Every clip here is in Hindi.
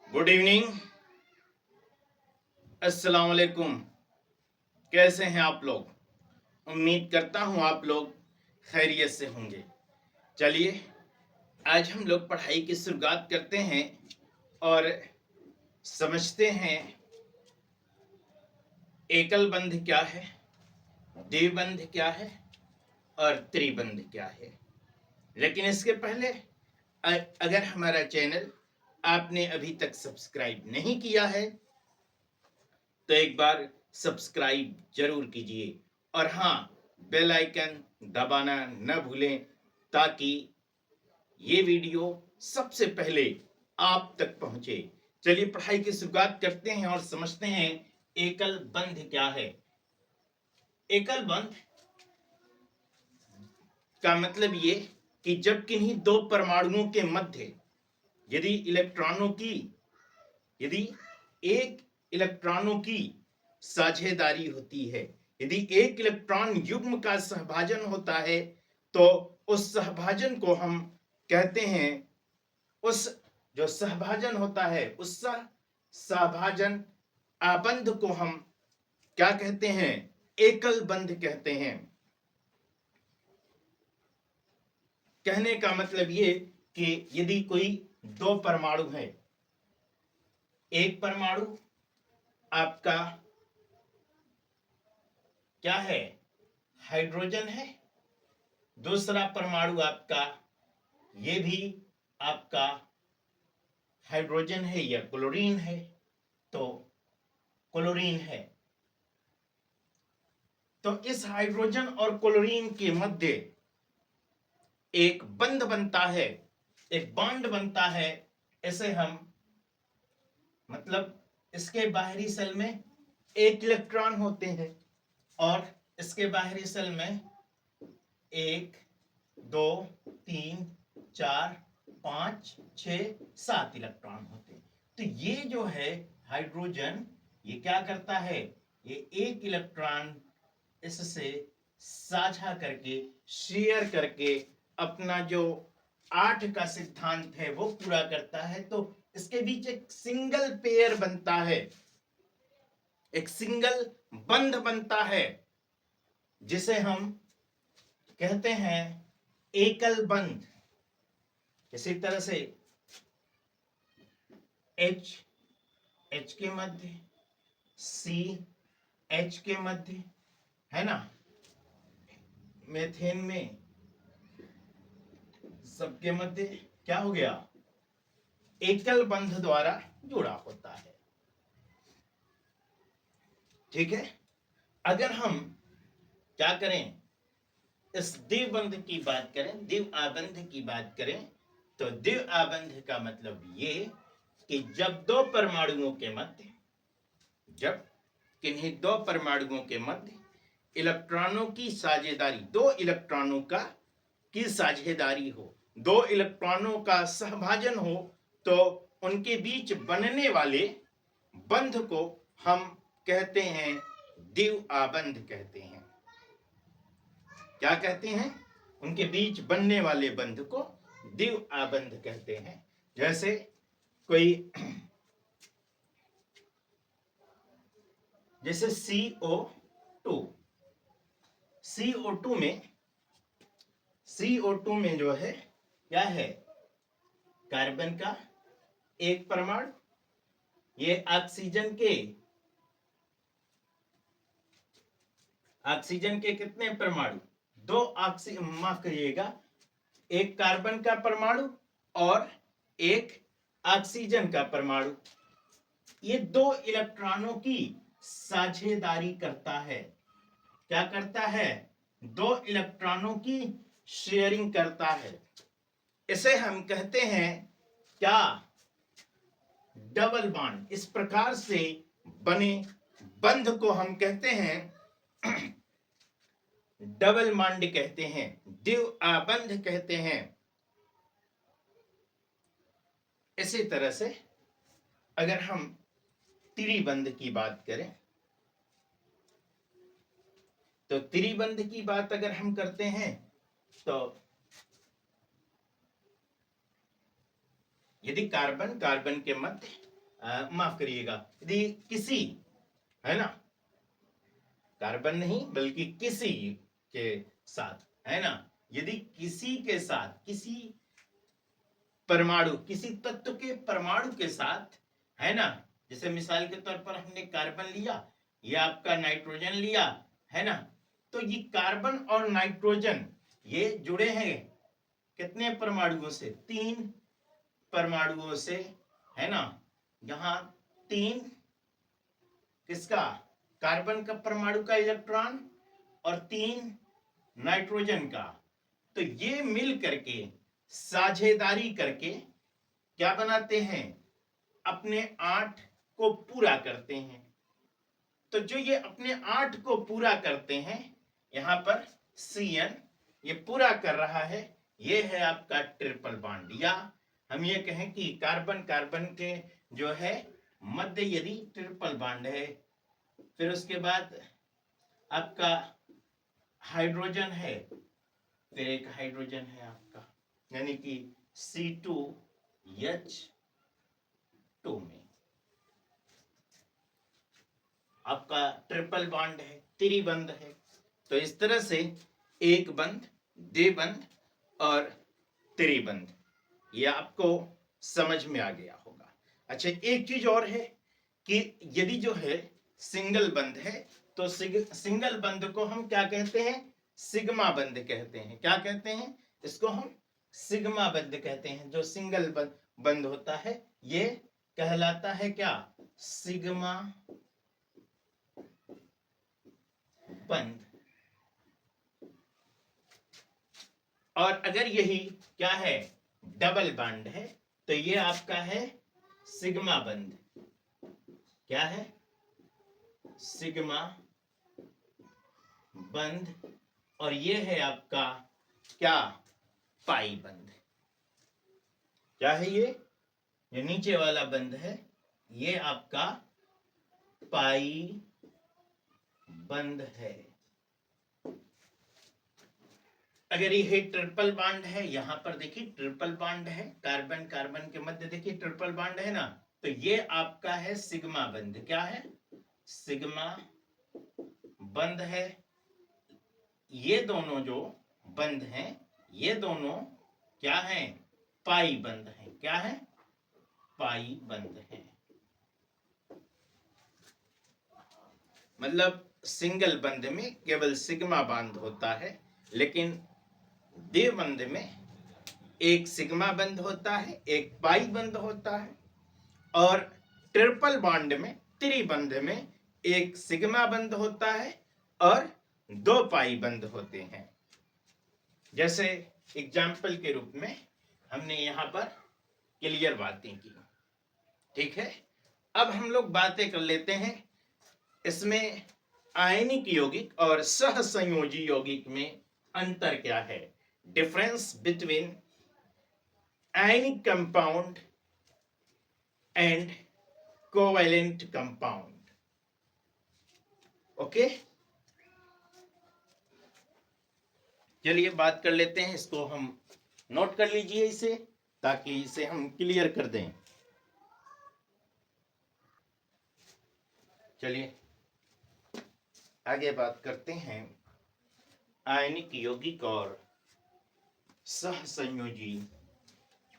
Good evening. अस्सलाम वालेकुम। कैसे हैं आप लोग? उम्मीद करता हूं आप लोग खैरियत से होंगे। चलिए आज हम लोग पढ़ाई की शुरुआत करते हैं और समझते हैं एकल बंध क्या है, द्विबंध क्या है और त्रिबंध क्या है। लेकिन इसके पहले अगर हमारा चैनल आपने अभी तक सब्सक्राइब नहीं किया है तो एक बार सब्सक्राइब जरूर कीजिए और हाँ, बेल आइकन दबाना न भूलें ताकि ये वीडियो सबसे पहले आप तक पहुंचे। चलिए पढ़ाई की शुरुआत करते हैं और समझते हैं एकल बंध क्या है। एकल बंध का मतलब ये कि जब किन्हीं दो परमाणुओं के मध्य यदि एक इलेक्ट्रॉनों की साझेदारी होती है, यदि एक इलेक्ट्रॉन युग्म का सहभाजन होता है तो उस सहभाजन को हम कहते हैं, उस जो सहभाजन होता है उस सहभाजन आबंध को हम क्या कहते हैं? एकल बंध कहते हैं। कहने का मतलब ये कि यदि कोई दो परमाणु है, एक परमाणु आपका क्या है? हाइड्रोजन है। दूसरा परमाणु आपका ये भी आपका हाइड्रोजन है या क्लोरीन है, तो क्लोरीन है। तो इस हाइड्रोजन और क्लोरीन के मध्य एक बंध बनता है, एक बॉन्ड बनता है। इसे हम मतलब इसके बाहरी सेल में एक इलेक्ट्रॉन होते हैं और इसके बाहरी सेल में 1 2 3 4 5 6 7 इलेक्ट्रॉन होते हैं। तो ये जो है हाइड्रोजन, ये क्या करता है? ये एक इलेक्ट्रॉन इससे साझा करके, शेयर करके अपना जो 8 का सिद्धांत है वो पूरा करता है। तो इसके बीच एक सिंगल पेयर बनता है, एक सिंगल बंध बनता है जिसे हम कहते हैं एकल बंध। इसी तरह से H के मध्य, CH के मध्य, है ना, मेथेन में सबके मध्य क्या हो गया? एकल बंध द्वारा जुड़ा होता है। ठीक है। अगर हम क्या करें, इस द्विबंध की बात करें, द्विव आबंध की बात करें, तो द्विव आबंध का मतलब ये कि जब दो परमाणुओं के मध्य, जब किन्हीं दो परमाणुओं के मध्य इलेक्ट्रॉनों की साझेदारी, दो इलेक्ट्रॉनों की साझेदारी हो, दो इलेक्ट्रॉनों का सहभाजन हो, तो उनके बीच बनने वाले बंध को हम कहते हैं द्विव आबंध कहते हैं। क्या कहते हैं? उनके बीच बनने वाले बंध को द्विव आबंध कहते हैं। जैसे कोई जैसे CO2, CO2 में जो है क्या है? कार्बन का एक परमाणु, ये ऑक्सीजन के कितने परमाणु? दो माफ करिएगा, एक कार्बन का परमाणु और एक ऑक्सीजन का परमाणु। ये दो इलेक्ट्रॉनों की साझेदारी करता है। क्या करता है? दो इलेक्ट्रॉनों की शेयरिंग करता है। इसे हम कहते हैं क्या? Double bond. इस प्रकार से बने बंध को हम कहते हैं डबल बॉन्ड कहते हैं, द्विव आबंध कहते हैं। इसी तरह से अगर हम त्रिबंध की बात करें, तो त्रिबंध की बात अगर हम करते हैं तो यदि कार्बन के मध्य माफ करिएगा, यदि किसी, है ना, कार्बन नहीं बल्कि किसी के साथ, है ना, यदि किसी के साथ, किसी परमाणु, किसी तत्व के परमाणु के साथ, है ना, जैसे मिसाल के तौर पर हमने कार्बन लिया, या आपका नाइट्रोजन लिया, है ना, तो ये कार्बन और नाइट्रोजन ये जुड़े हैं कितने परमाणुओं से? 3 परमाणुओं से, है ना। यहां 3 किसका? कार्बन का परमाणु का इलेक्ट्रॉन और 3 नाइट्रोजन का। तो ये मिल करके साझेदारी करके क्या बनाते हैं? अपने 8 को पूरा करते हैं। तो जो ये अपने 8 को पूरा करते हैं, यहां पर Cn ये पूरा कर रहा है, ये है आपका ट्रिपल बॉन्ड। या हम ये कहें कि कार्बन कार्बन के जो है मध्य यदि ट्रिपल बॉन्ड है, फिर उसके बाद आपका हाइड्रोजन है, फिर एक हाइड्रोजन है आपका, यानी कि C2H2 में आपका ट्रिपल बॉन्ड है, त्रिबंध है। तो इस तरह से एक बंध, द्विबंध और त्रिबंध, ये आपको समझ में आ गया होगा। अच्छा, एक चीज और है कि यदि जो है सिंगल बंध है, तो सिंगल बंध को हम क्या कहते हैं? सिग्मा बंध कहते हैं। क्या कहते हैं? इसको हम सिग्मा बंध कहते हैं। जो सिंगल बंध होता है ये कहलाता है क्या? सिग्मा बंध। और अगर यही क्या है? डबल बॉन्ड है, तो ये आपका है सिग्मा बंध। क्या है? सिग्मा बंध। और ये है आपका क्या? पाई बंध। क्या है ये? जो नीचे वाला बंध है ये आपका पाई बंध है। अगर ये ट्रिपल बॉन्ड है, यहां पर देखिए ट्रिपल बॉन्ड है, कार्बन कार्बन के मध्य देखिए ट्रिपल बॉन्ड है ना, तो ये आपका है सिग्मा बंध। क्या है? सिग्मा बंध है। ये दोनों जो बंध हैं, ये दोनों क्या हैं? पाई बंध हैं। क्या है? पाई बंध हैं। मतलब सिंगल बंध में केवल सिग्मा बंध होता है, लेकिन द्विबंध में एक सिग्मा बंध होता है, एक पाई बंध होता है। और ट्रिपल बॉन्ड में, त्रिबंध में एक सिग्मा बंध होता है और 2 पाई बंध होते हैं। जैसे एग्जाम्पल के रूप में हमने यहां पर क्लियर बातें की, ठीक है। अब हम लोग बातें कर लेते हैं इसमें आयनिक यौगिक और सहसंयोजी यौगिक में अंतर क्या है, difference between ionic compound and covalent compound. Okay, चलिए बात कर लेते हैं। इसको हम नोट कर लीजिए इसे, ताकि इसे हम क्लियर कर दें। चलिए आगे बात करते हैं आयनिक यौगिक और सहसंयोजी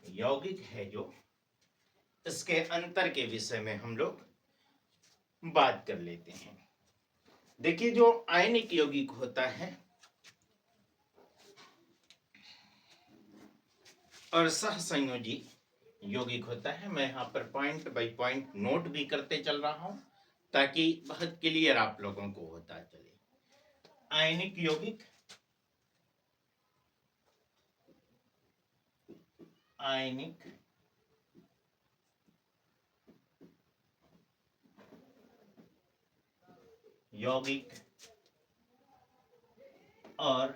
यौगिक है जो, इसके अंतर के विषय में हम लोग बात कर लेते हैं। देखिए, जो आयनिक यौगिक होता है और सहसंयोजी यौगिक होता है, मैं यहां पर पॉइंट बाय पॉइंट नोट भी करते चल रहा हूं ताकि बहुत क्लियर आप लोगों को होता चले। आयनिक यौगिक, आयनिक यौगिक और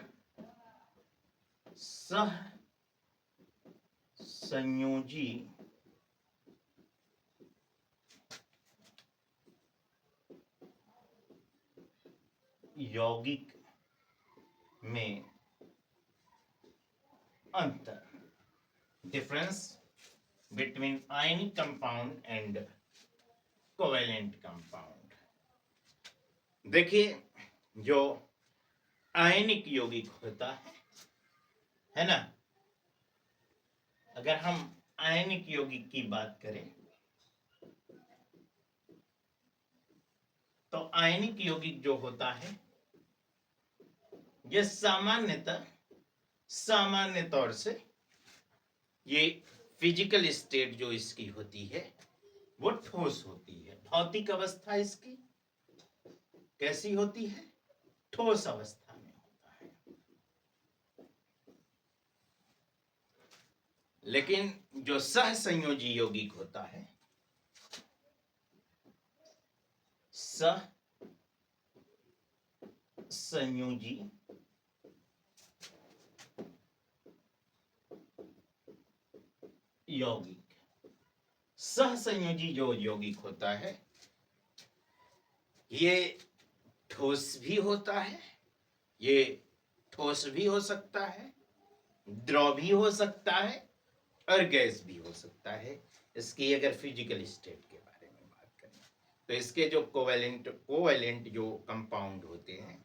सहसंयोजी यौगिक में अंतर, difference between ionic compound and covalent compound. देखिए, जो आयनिक यौगिक होता है ना, अगर हम आयनिक यौगिक की बात करें तो आयनिक यौगिक जो होता है ये सामान्य तौर से ये फिजिकल स्टेट जो इसकी होती है वो ठोस होती है। भौतिक अवस्था इसकी कैसी होती है? ठोस अवस्था में होता है। लेकिन जो सहसंयोजी यौगिक होता है, सहसंयोजी यौगिक, सहसंयोजी जो यौगिक होता है ये ठोस भी होता है, ये ठोस भी हो सकता है, द्रव भी हो सकता है और गैस भी हो सकता है। इसकी अगर फिजिकल स्टेट के बारे में बात करें तो इसके जो कोवेलेंट जो कंपाउंड होते हैं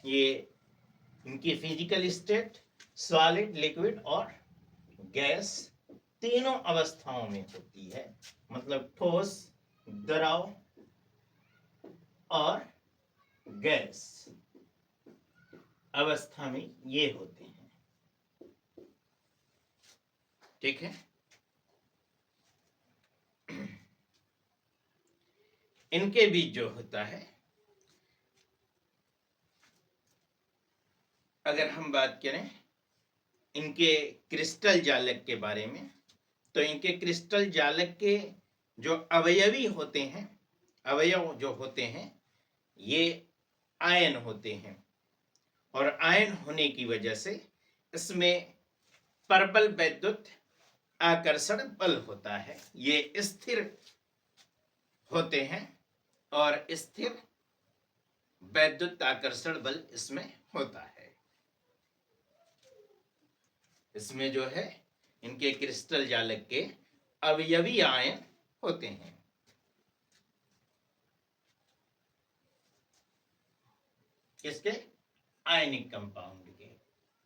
ये इनकी फिजिकल स्टेट सॉलिड, लिक्विड और गैस तीनों अवस्थाओं में होती है। मतलब ठोस, द्रव और गैस अवस्था में ये होते हैं। ठीक है। इनके बीच जो होता है, अगर हम बात करें इनके क्रिस्टल जालक के बारे में तो इनके क्रिस्टल जालक के जो अवयवी होते हैं, अवयव जो होते हैं ये आयन होते हैं और आयन होने की वजह से इसमें प्रबल वैद्युत आकर्षण बल होता है। ये स्थिर होते हैं और स्थिर वैद्युत आकर्षण बल इसमें होता है। इसमें जो है इनके क्रिस्टल जालक के अवयवी आयन होते हैं। किसके? आयनिक कंपाउंड के।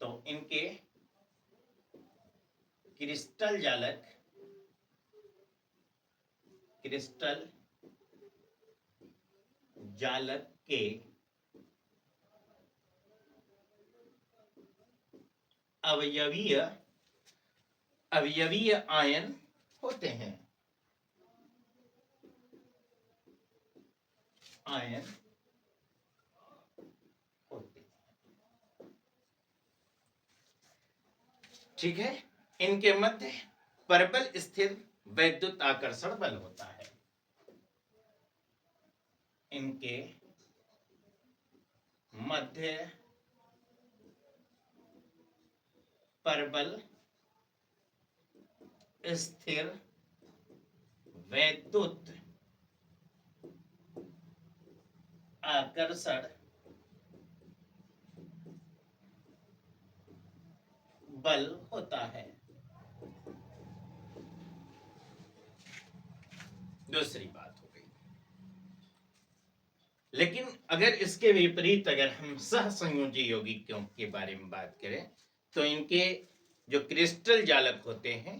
तो इनके क्रिस्टल जालक के अवयवीय आयन होते हैं। आयन होते हैं। ठीक है। इनके मध्य प्रबल स्थिर वैद्युत आकर्षण बल होता है। इनके मध्य प्रबल स्थिर वैद्युत आकर्षण बल होता है। दूसरी बात हो गई। लेकिन अगर इसके विपरीत अगर हम सहसंयोजी यौगिकों के बारे में बात करें तो इनके जो क्रिस्टल जालक होते हैं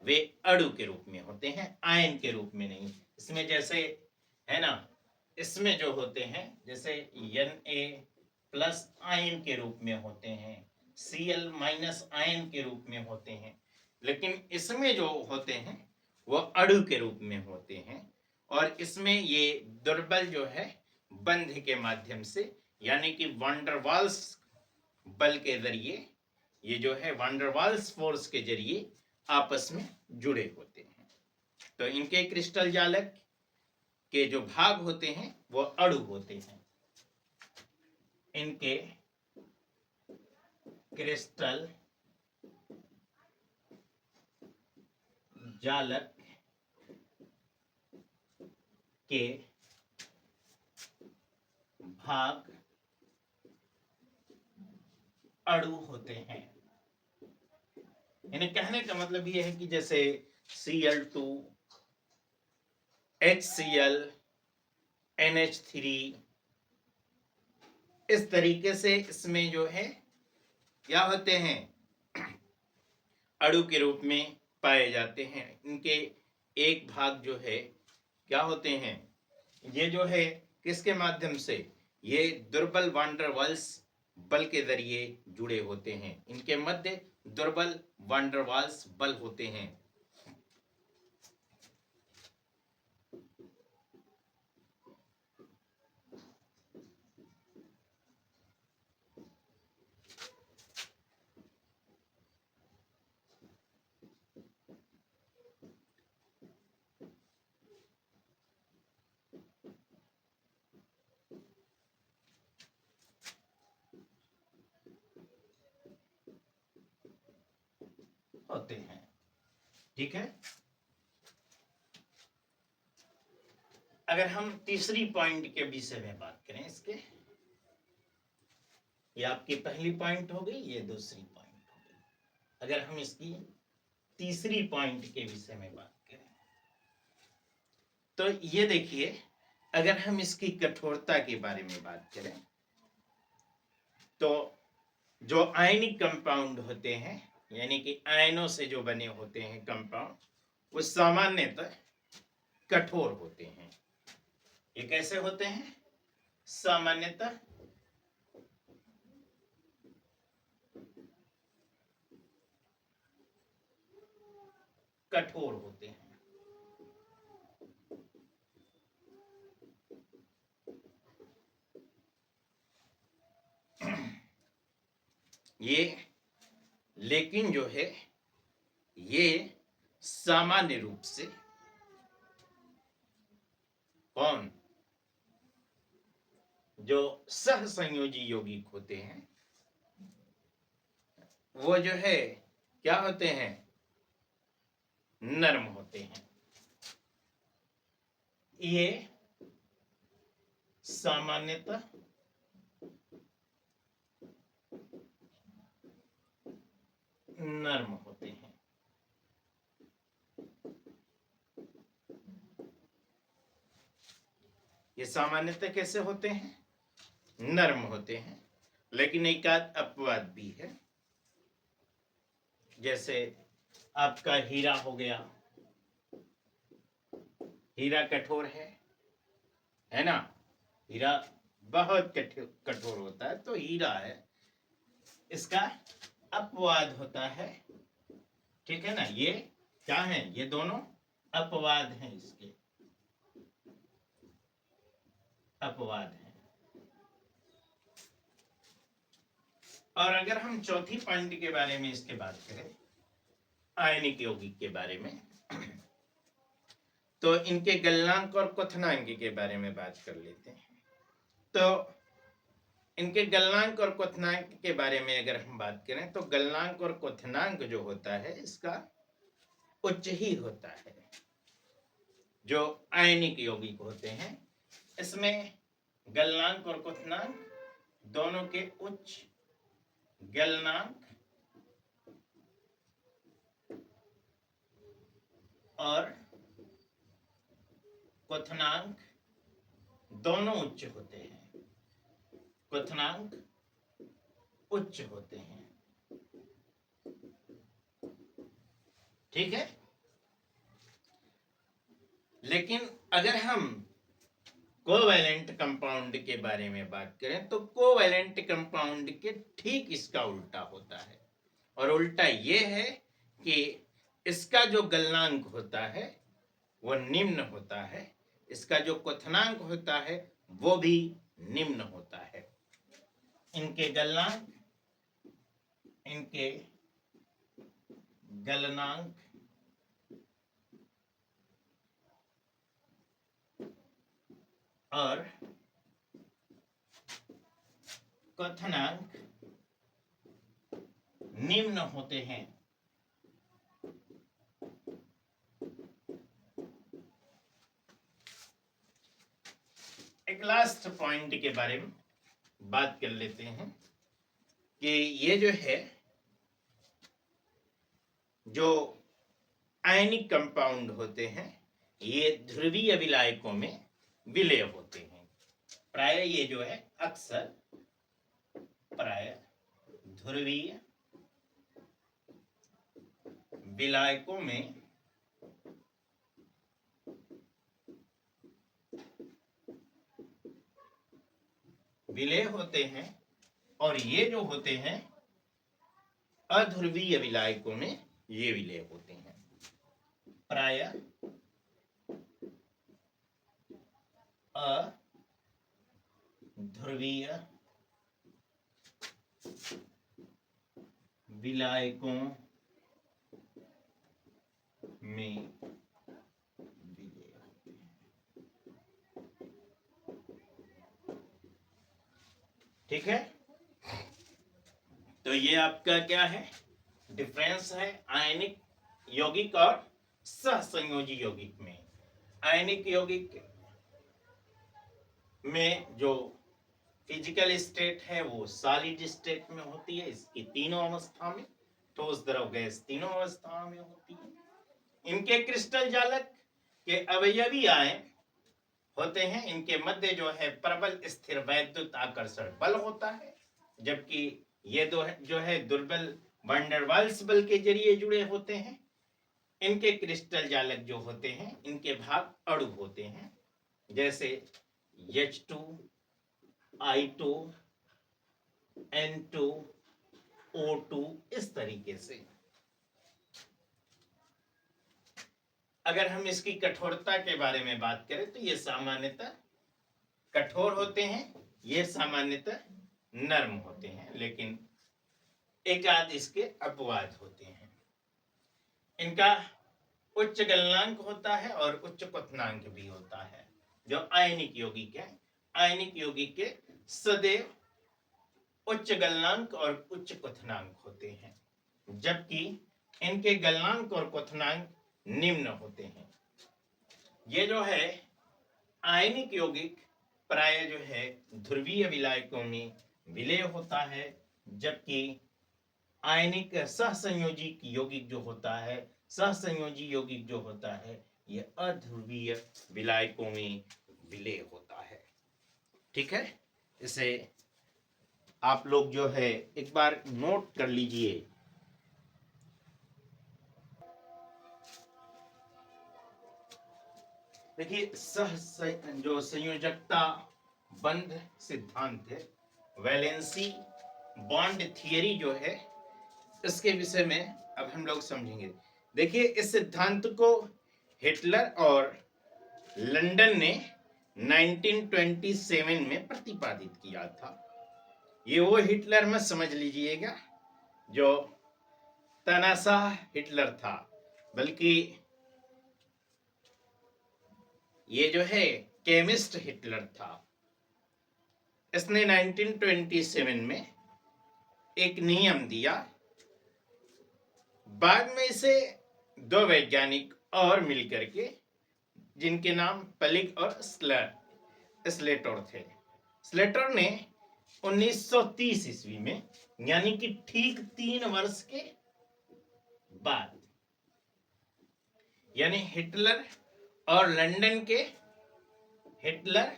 वे अणु के रूप में होते हैं, आयन के रूप में नहीं। इसमें जैसे है ना, इसमें जो होते हैं जैसे Na+ आयन के रूप में होते हैं, Cl- आयन के रूप में होते हैं। लेकिन इसमें जो होते हैं वो अणु के रूप में होते हैं और इसमें ये दुर्बल जो है बंध के माध्यम से यानी कि वांडरवाल्स बल के जरिए, ये जो है वांडरवाल्स फोर्स के जरिए आपस में जुड़े होते हैं। तो इनके क्रिस्टल जालक के जो भाग होते हैं वो अणु होते हैं। इनके क्रिस्टल जालक के भाग अणु होते हैं। यानी कहने का मतलब यह है कि जैसे Cl2, HCl, NH3, इस तरीके से इसमें जो है क्या होते हैं, अणु के रूप में पाए जाते हैं। इनके एक भाग जो है क्या होते हैं, ये जो है किसके माध्यम से, ये दुर्बल वान डेर वाल्स बल के जरिए जुड़े होते हैं। इनके मध्य दुर्बल वान डेर वाल्स बल होते हैं। होते हैं, ठीक है। अगर हम तीसरी पॉइंट के विषय में बात करें इसके, ये आपकी पहली पॉइंट हो गई, ये दूसरी पॉइंट हो गई। अगर हम इसकी तीसरी पॉइंट के विषय में बात करें तो ये देखिए, अगर हम इसकी कठोरता के बारे में बात करें तो जो आयनिक कंपाउंड होते हैं, यानी कि आयनों से जो बने होते हैं कंपाउंड, वो सामान्यतः कठोर होते हैं। ये कैसे होते हैं, सामान्यतः कठोर होते हैं। ये लेकिन जो है ये सामान्य रूप से कौन, जो सह संयोजी यौगिक होते हैं वो जो है क्या होते हैं, नर्म होते हैं। ये सामान्यतः नर्म होते हैं। ये सामान्यतः कैसे होते हैं, नर्म होते हैं। लेकिन एक आध अपवाद भी है, जैसे आपका हीरा हो गया, हीरा कठोर है ना, हीरा बहुत कठोर होता है, तो हीरा है, इसका अपवाद होता है, ठीक है ना। ये क्या है, ये दोनों अपवाद हैं, इसके अपवाद हैं। और अगर हम चौथी पॉइंट के बारे में इसके बात करें, आयनिक यौगिक के बारे में, तो इनके गलनांक और क्वथनांक के बारे में बात कर लेते हैं। तो इनके गलनांक और क्वथनांक के बारे में अगर हम बात करें तो गलनांक और क्वथनांक जो होता है इसका उच्च ही होता है। जो आयनिक यौगिक होते हैं इसमें गलनांक और क्वथनांक दोनों के उच्च गलनांक और क्वथनांक दोनों उच्च होते हैं, क्वथनांक उच्च होते हैं, ठीक है। लेकिन अगर हम कोवैलेंट कंपाउंड के बारे में बात करें तो कोवैलेंट कंपाउंड के ठीक इसका उल्टा होता है। और उल्टा ये है कि इसका जो गलनांक होता है वो निम्न होता है, इसका जो क्वथनांक होता है वो भी निम्न होता है। इनके गलनांक, इनके गलनांक और क्वथनांक निम्न होते हैं। एक लास्ट पॉइंट के बारे में बात कर लेते हैं कि ये जो है, जो आयनिक कंपाउंड होते हैं, ये ध्रुवीय विलायकों में विलय होते हैं। प्राय ये जो है अक्सर प्राय ध्रुवीय विलायकों में विलय होते हैं, और ये जो होते हैं अध्रुवीय विलायकों में ये विलय होते हैं। प्राय अध्रुवीय विलायकों में विलय होते हैं। ठीक है, तो ये आपका क्या है, डिफरेंस है आयनिक यौगिक और सहसंयोजी यौगिक में। आयनिक यौगिक में जो फिजिकल स्टेट है वो सॉलिड स्टेट में होती है, इसकी तीनों अवस्था में, ठोस द्रव गैस तीनों अवस्था में होती है। इनके क्रिस्टल जालक के अवयवी आयन होते हैं, इनके मध्य जो है प्रबल स्थिर वैद्युत आकर्षण बल होता है, जबकि ये जो है दुर्बल वंडरवाल्स बल के जरिए जुड़े होते हैं। इनके क्रिस्टल जालक जो होते हैं, इनके भाग अणु होते हैं, जैसे H2, I2, N2, O2, इस तरीके से। अगर हम इसकी कठोरता के बारे में बात करें तो ये सामान्यतः कठोर होते हैं, ये सामान्यतः नर्म होते हैं, लेकिन एक आध इसके अपवाद होते हैं। इनका उच्च गलनांक होता है और उच्च क्वथनांक भी होता है। जो आयनिक यौगिक है, आयनिक यौगिक के सदैव उच्च गलनांक और उच्च क्वथनांक होते हैं, जबकि इनके गलनांक और क्वथनांक निम्न होते हैं। ये जो है आयनिक यौगिक प्राय जो है ध्रुवीय विलायकों में विलय होता है, जबकि आयनिक सहसंयोजी यौगिक जो होता है, सहसंयोजी यौगिक जो होता है, ये अध्रुवीय विलायकों में विलय होता है। ठीक है, इसे आप लोग जो है एक बार नोट कर लीजिए। देखिए, जो संयोजकता बंध सिद्धांत है, वैलेंसी बॉन्ड थियरी जो है, इसके विषय में अब हम लोग समझेंगे। देखिए, इस सिद्धांत को हिटलर और लंदन ने 1927 में प्रतिपादित किया था। ये वो हिटलर मत समझ लीजिएगा जो तानाशाह हिटलर था, बल्कि ये जो है केमिस्ट हिटलर था। इसने 1927 में एक नियम दिया। बाद में इसे दो वैज्ञानिक और मिलकर के, जिनके नाम पलिग और स्लेटर थे, स्लेटर ने 1930 ईस्वी में, यानी कि ठीक 3 वर्ष के बाद, यानी हिटलर और लंदन के, हिटलर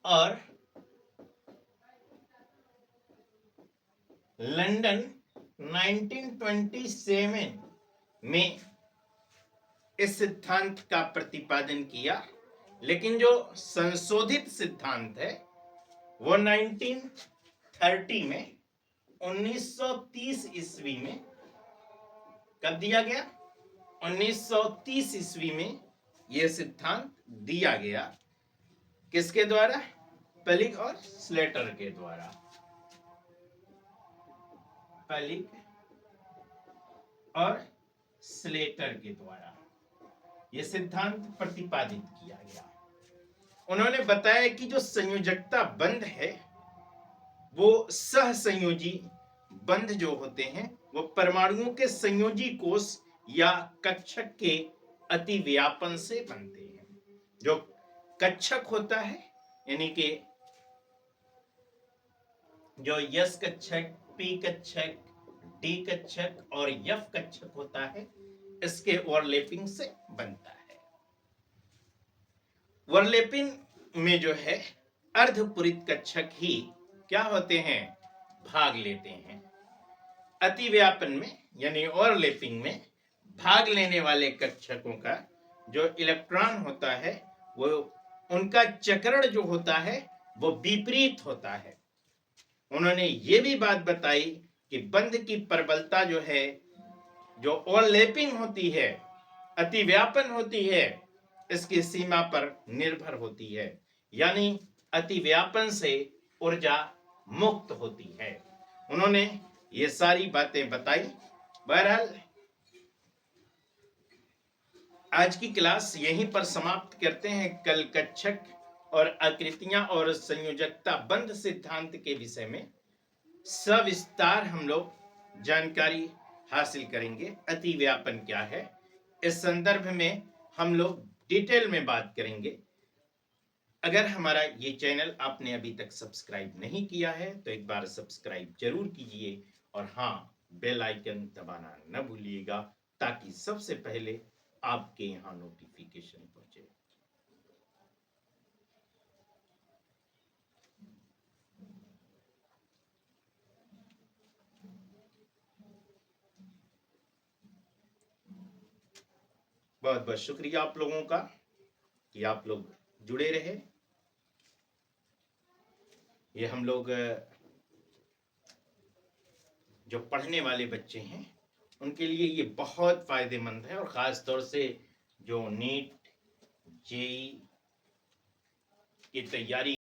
और लंदन 1927 में इस सिद्धांत का प्रतिपादन किया, लेकिन जो संशोधित सिद्धांत है वो 1930 में, 1930 ईस्वी में कब दिया गया? 1930 ईस्वी में यह सिद्धांत दिया गया। किसके द्वारा? पलिग और स्लेटर के द्वारा। पलिग और स्लेटर के द्वारा यह सिद्धांत प्रतिपादित किया गया। उन्होंने बताया कि जो संयोजकता बंध है वो सहसंयोजी बंध जो होते हैं वो परमाणुओं के संयोजी कोष या कक्षक के अतिव्यापन से बनते हैं। जो कक्षक होता है, यानी कि जो यस कक्षक, पी कक्षक, डी कक्षक और एफ कक्षक होता है, इसके ओवरलैपिंग से बनता है। ओवरलैपिंग में जो है अर्धपूरित कक्षक ही क्या होते हैं, भाग लेते हैं। अतिव्यापन में यानी ओवरलैपिंग में भाग लेने वाले कक्षकों का जो इलेक्ट्रॉन होता है वो उनका चक्रण जो होता है वो विपरीत होता है। उन्होंने ये भी बात बताई कि बंध की प्रबलता जो है, जो ओवरलैपिंग होती है, अतिव्यापन होती है, इसकी सीमा पर निर्भर होती है, यानी अतिव्यापन से ऊर्जा मुक्त होती है। उन्होंने ये सारी बातें बताई। बहरहाल आज की क्लास यहीं पर समाप्त करते हैं। कल कक्षक और आकृतियां और संयोजकता बंध सिद्धांत के विषय में सविस्तार हम लोग जानकारी हासिल करेंगे। अतिव्यापन क्या है, इस संदर्भ में हम लोग डिटेल में बात करेंगे। अगर हमारा ये चैनल आपने अभी तक सब्सक्राइब नहीं किया है तो एक बार सब्सक्राइब जरूर कीजिए और हाँ, बेल आइकन दबाना न भूलिएगा ताकि सबसे पहले आपके यहाँ नोटिफिकेशन पहुंचे। बहुत बहुत शुक्रिया आप लोगों का कि आप लोग जुड़े रहे। ये हम लोग जो पढ़ने वाले बच्चे हैं उनके लिए ये बहुत फायदेमंद है, और ख़ास तौर से जो नीट जेई की तैयारी